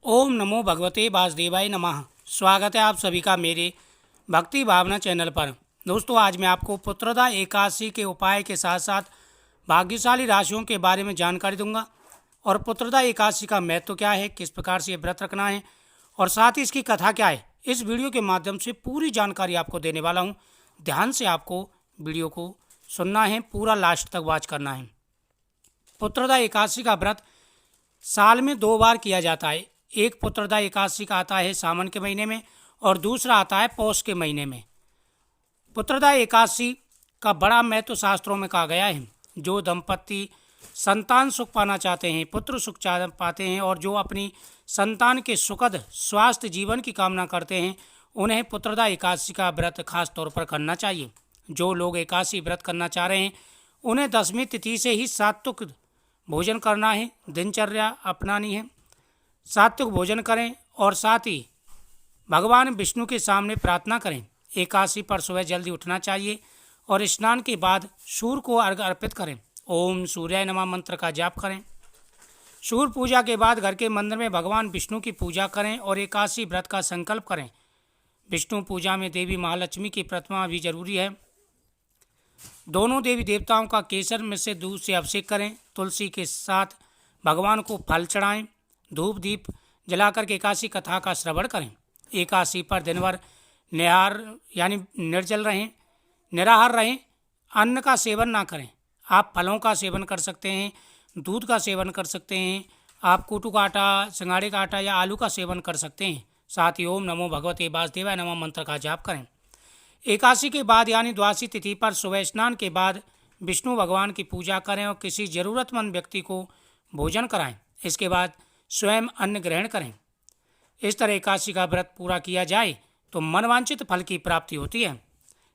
ओम नमो भगवते वासुदेवाय नमः। स्वागत है आप सभी का मेरे भक्ति भावना चैनल पर। दोस्तों, आज मैं आपको पुत्रदा एकादशी के उपाय के साथ साथ भाग्यशाली राशियों के बारे में जानकारी दूंगा और पुत्रदा एकादशी का महत्व क्या है, किस प्रकार से ये व्रत रखना है और साथ ही इसकी कथा क्या है। इस वीडियो के माध्यम से पूरी जानकारी आपको देने वाला हूँ। ध्यान से आपको वीडियो को सुनना है, पूरा लास्ट तक वॉच करना है। पुत्रदा एकादशी का व्रत साल में 2 बार किया जाता है। एक पुत्रदा एकादशी का आता है सावन के महीने में और दूसरा आता है पौष के महीने में। पुत्रदा एकादशी का बड़ा महत्व शास्त्रों में कहा गया है। जो दंपति संतान सुख पाना चाहते हैं, पुत्र सुख पाते हैं और जो अपनी संतान के सुखद स्वास्थ्य जीवन की कामना करते हैं, उन्हें पुत्रदा एकादशी का व्रत खास तौर पर करना चाहिए। जो लोग एकादशी व्रत करना चाह रहे हैं, उन्हें 10वीं तिथि से ही सात्विक भोजन करना है, दिनचर्या अपनानी है। सात्विक भोजन करें और साथ ही भगवान विष्णु के सामने प्रार्थना करें। एकादशी पर सुबह जल्दी उठना चाहिए और स्नान के बाद सूर्य को अर्घ्य अर्पित करें। ओम सूर्याय नमः मंत्र का जाप करें। सूर्य पूजा के बाद घर के मंदिर में भगवान विष्णु की पूजा करें और एकादशी व्रत का संकल्प करें। विष्णु पूजा में देवी महालक्ष्मी की प्रतिमा भी जरूरी है। दोनों देवी देवताओं का केसर में से दूध से अभिषेक करें। तुलसी के साथ भगवान को फल चढ़ाएं। धूप दीप जलाकर के एकादशी कथा का श्रवण करें। एकादशी पर दिन भर निराहार रहें। अन्न का सेवन ना करें। आप फलों का सेवन कर सकते हैं, दूध का सेवन कर सकते हैं, आप कूटू का आटा, सिंगाड़े का आटा या आलू का सेवन कर सकते हैं। साथ ही ओम नमो भगवते वासुदेवाय नमः मंत्र का जाप करें। एकादशी के बाद यानी द्वादशी तिथि पर सुबह स्नान के बाद विष्णु भगवान की पूजा करें और किसी जरूरतमंद व्यक्ति को भोजन कराएं। इसके बाद स्वयं अन्न ग्रहण करें। इस तरह एकादशी का व्रत पूरा किया जाए तो मनवांछित फल की प्राप्ति होती है।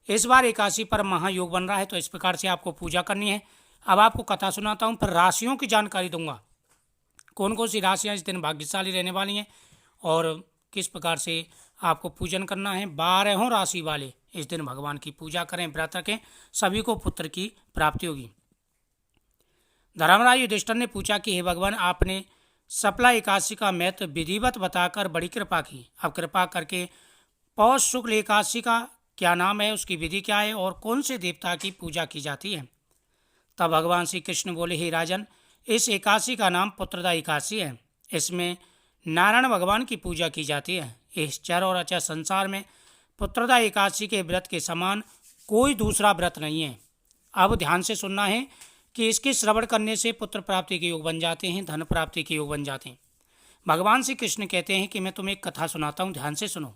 इस बार एकादशी पर महायोग बन रहा है, तो इस प्रकार से आपको पूजा करनी है। अब आपको कथा सुनाता हूँ, फिर राशियों की जानकारी दूंगा। कौन कौन सी राशियाँ इस दिन भाग्यशाली रहने वाली हैं और किस प्रकार से आपको पूजन करना है। 12 राशि वाले इस दिन भगवान की पूजा करें, व्रत रखें, सभी को पुत्र की प्राप्ति होगी। धर्मराज युधिष्ठिर ने पूछा कि हे भगवान, आपने सफला एकादशी का महत्व विधिवत बताकर बड़ी कृपा की। अब कृपा करके पौष शुक्ल एकादशी का क्या नाम है, उसकी विधि क्या है और कौन से देवता की पूजा की जाती है। तब भगवान श्री कृष्ण बोले, हे राजन, इस एकादशी का नाम पुत्रदा एकादशी है। इसमें नारायण भगवान की पूजा की जाती है। इस चर और अचर संसार में पुत्रदा एकादशी के व्रत के समान कोई दूसरा व्रत नहीं है। अब ध्यान से सुनना है कि इसके श्रवण करने से पुत्र प्राप्ति के योग बन जाते हैं, धन प्राप्ति के योग बन जाते हैं। भगवान श्री कृष्ण कहते हैं कि मैं तुम्हें एक कथा सुनाता हूँ, ध्यान से सुनो।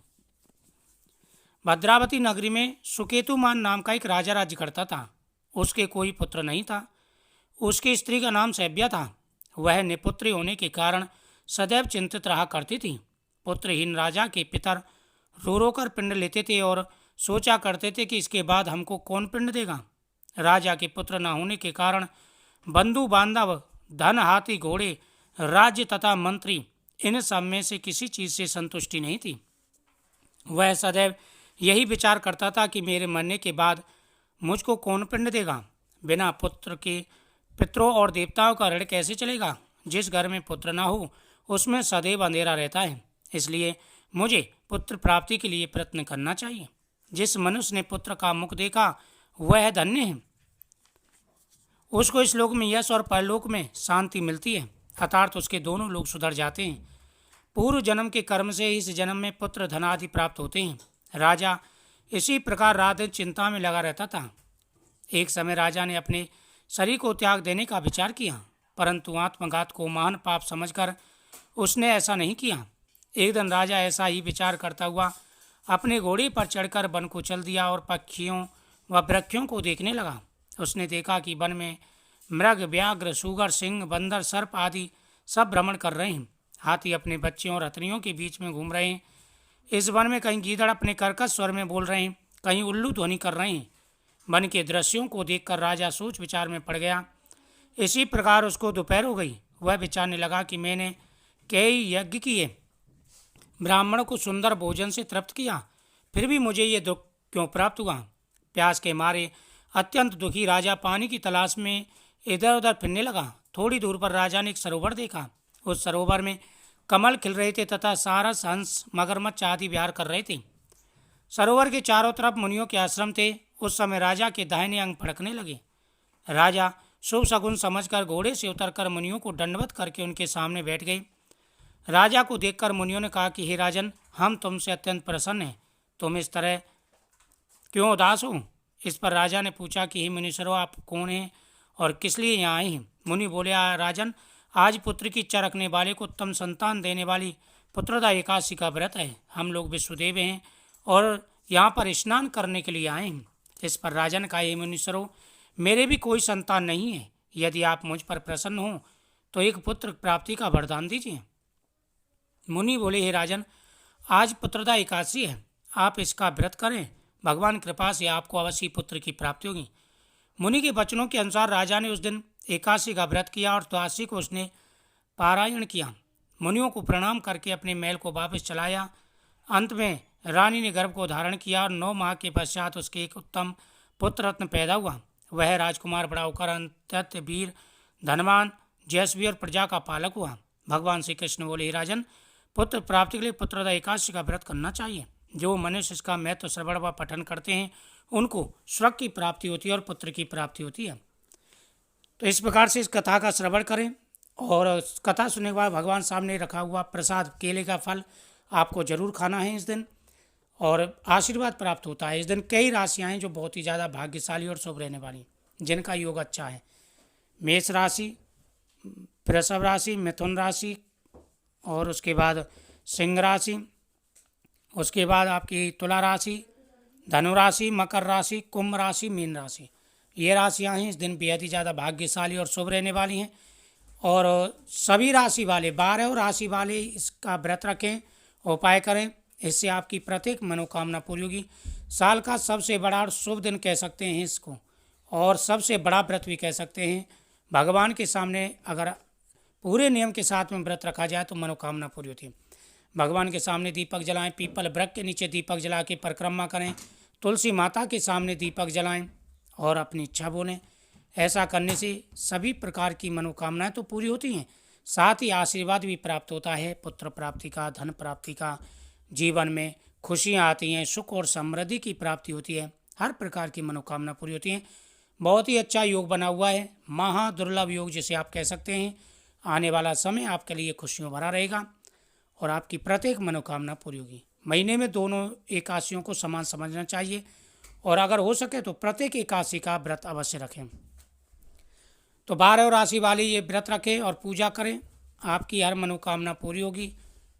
भद्रावती नगरी में सुकेतुमान नाम का एक राजा राज्य करता था। उसके कोई पुत्र नहीं था। उसकी स्त्री का नाम सैव्या था। वह निपुत्री होने के कारण सदैव चिंतित रहा करती थी। पुत्रहीन राजा के पितर रो रो कर पिंड लेते थे और सोचा करते थे कि इसके बाद हमको कौन पिंड देगा। राजा के पुत्र न होने के कारण बंधु बांधव, धन, हाथी, घोड़े, राज्य तथा मंत्री, इन सब में से किसी चीज से संतुष्टि नहीं थी। वह सदैव यही विचार करता था कि मेरे मरने के बाद मुझको कौन पिंड देगा। बिना पुत्र के पितरों और देवताओं का ऋण कैसे चलेगा। जिस घर में पुत्र न हो उसमें सदैव अंधेरा रहता है। इसलिए मुझे पुत्र प्राप्ति के लिए प्रयत्न करना चाहिए। जिस मनुष्य ने पुत्र का मुख देखा वह धन्य है। उसको इस लोक में यश और परलोक में शांति मिलती है, अर्थात उसके दोनों लोग सुधर जाते हैं। पूर्व जन्म के कर्म से इस जन्म में पुत्र धन आदि प्राप्त होते हैं। राजा इसी प्रकार रात दिन चिंता में लगा रहता था। एक समय राजा ने अपने शरीर को त्याग देने का विचार किया, परंतु आत्मघात को महान पाप समझकर उसने ऐसा नहीं किया। एक दिन राजा ऐसा ही विचार करता हुआ अपने घोड़े पर चढ़कर वन को चल दिया और पक्षियों व वृक्षों को देखने लगा। उसने देखा कि वन में मृग, व्याघ्र, सूगर, सिंह, बंदर, सर्प आदि सब भ्रमण कर रहे हैं। हाथी अपने बच्चों और हथनियों के बीच में घूम रहे हैं। इस वन में कहीं गीदड़ अपने कर्कश स्वर में बोल रहे हैं, कहीं उल्लू ध्वनि कर रहे हैं। वन के दृश्यों को देखकर राजा सोच विचार में पड़ गया। इसी प्रकार उसको दोपहर हो गई। वह विचारने लगा कि मैंने कई यज्ञ किए, ब्राह्मण को सुंदर भोजन से तृप्त किया, फिर भी मुझे ये दुख क्यों प्राप्त हुआ। प्यास के मारे अत्यंत दुखी राजा पानी की तलाश में इधर उधर फिरने लगा। थोड़ी दूर पर राजा ने एक सरोवर देखा। उस सरोवर में कमल खिल रहे थे तथा सारस, हंस, मगरमच्छ आदि विहार कर रहे थे। सरोवर के चारों तरफ मुनियों के आश्रम थे। उस समय राजा के दाहिने अंग फड़कने लगे। राजा शुभ शगुन समझकर घोड़े से उतरकर मुनियों को दंडवत करके उनके सामने बैठ गए। राजा को देखकर मुनियों ने कहा कि हे राजन, हम तुमसे अत्यंत प्रसन्न हैं। तुम इस तरह क्यों उदास हो? इस पर राजा ने पूछा कि हे मुनीश्वरों, आप कौन हैं और किस लिए यहाँ आए हैं? मुनि बोले, राजन, आज पुत्र की इच्छा रखने वाले को उत्तम संतान देने वाली पुत्रदा एकादशी का व्रत है। हम लोग विश्वदेव हैं और यहाँ पर स्नान करने के लिए आए हैं। इस पर राजा ने कहा, हे मुनीश्वरों, मेरे भी कोई संतान नहीं है। यदि आप मुझ पर प्रसन्न हो तो एक पुत्र प्राप्ति का वरदान दीजिए। मुनि बोले, हे राजन, आज पुत्रदा एकादशी है, आप इसका व्रत करें। भगवान कृपा से आपको अवश्य पुत्र की प्राप्ति होगी। मुनि के वचनों के अनुसार राजा ने उस दिन एकादशी का व्रत किया और द्वादशी को उसने पारायण किया। मुनियों को प्रणाम करके अपने महल को वापस चलाया। अंत में रानी ने गर्भ को धारण किया और 9 माह के पश्चात उसके एक उत्तम पुत्र रत्न पैदा हुआ। वह राजकुमार बड़ा होकर अत्यंत वीर, धनवान, यशस्वी और प्रजा का पालक हुआ। भगवान श्री कृष्ण बोले, हे राजन, पुत्र प्राप्ति के लिए पुत्रदा एकादशी का व्रत करना चाहिए। जो मनुष्य इसका महत्व श्रवण व पठन करते हैं उनको स्वर्ग की प्राप्ति होती है और पुत्र की प्राप्ति होती है। तो इस प्रकार से इस कथा का श्रवण करें और कथा सुनने के बाद भगवान सामने रखा हुआ प्रसाद केले का फल आपको जरूर खाना है इस दिन, और आशीर्वाद प्राप्त होता है। इस दिन कई राशियां हैं जो बहुत ही ज़्यादा भाग्यशाली और शुभ रहने वाली, जिनका योग अच्छा है। मेष राशि, वृषभ राशि, मिथुन राशि, और उसके बाद सिंह राशि, उसके बाद आपकी तुला राशि, धनु राशि, मकर राशि, कुंभ राशि, मीन राशि। ये राशियां हैं इस दिन बेहद ही ज़्यादा भाग्यशाली और शुभ रहने वाली हैं। और सभी राशि वाले, 12 राशि वाले इसका व्रत रखें, उपाय करें, इससे आपकी प्रत्येक मनोकामना पूरी होगी। साल का सबसे बड़ा और शुभ दिन कह सकते हैं इसको, और सबसे बड़ा व्रत भी कह सकते हैं। भगवान के सामने अगर पूरे नियम के साथ में व्रत रखा जाए तो मनोकामना पूरी होती है। भगवान के सामने दीपक जलाएं, पीपल वृक्ष के नीचे दीपक जला के परिक्रमा करें, तुलसी माता के सामने दीपक जलाएं और अपनी इच्छा बोलें। ऐसा करने से सभी प्रकार की मनोकामनाएं तो पूरी होती हैं, साथ ही आशीर्वाद भी प्राप्त होता है, पुत्र प्राप्ति का, धन प्राप्ति का, जीवन में खुशियाँ आती हैं, सुख और समृद्धि की प्राप्ति होती है, हर प्रकार की मनोकामना पूरी होती हैं। बहुत ही अच्छा योग बना हुआ है, महा दुर्लभ योग जिसे आप कह सकते हैं। आने वाला समय आपके लिए खुशियों भरा रहेगा और आपकी प्रत्येक मनोकामना पूरी होगी। महीने में दोनों एकादशियों को समान समझना चाहिए और अगर हो सके तो प्रत्येक एकादशी का व्रत अवश्य रखें। तो 12 राशि वाले ये व्रत रखें और पूजा करें, आपकी हर मनोकामना पूरी होगी।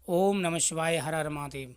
ओम नमः शिवाय, हर हर महादेव।